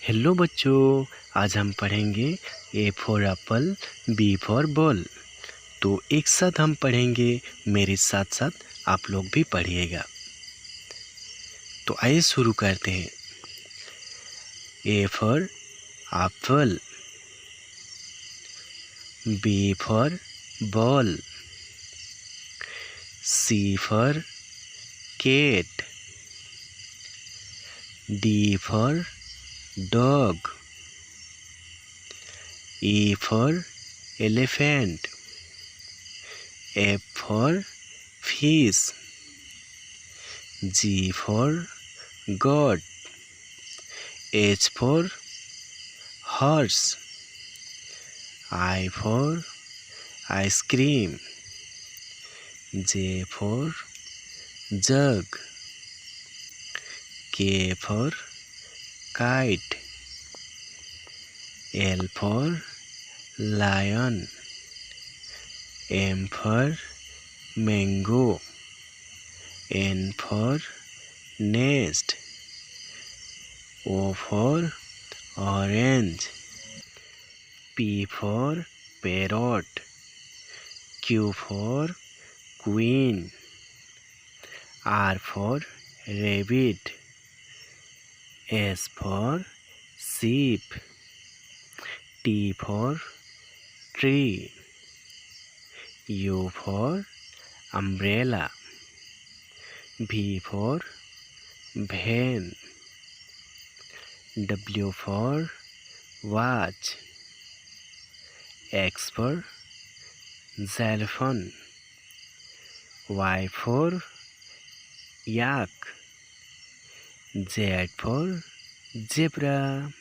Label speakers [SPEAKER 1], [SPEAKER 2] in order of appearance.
[SPEAKER 1] Hello बच्चों, आज हम पढ़ेंगे A for apple, B for ball. तो एक साथ हम पढ़ेंगे, मेरे साथ साथ आप लोग भी पढ़िएगा। तो आइए शुरू करते हैं। A for apple, B for ball, C for cat, D for dog, E for elephant, F for fish, G for goat, H for horse, I for ice cream, J for jug, K for kite, L for lion, M for mango, N for nest, O for orange, P for parrot, Q for queen, R for rabbit, S for sheep, T for tree, U for umbrella, V for van, W for watch, X for xylophone, Y for yak, Z for zebra.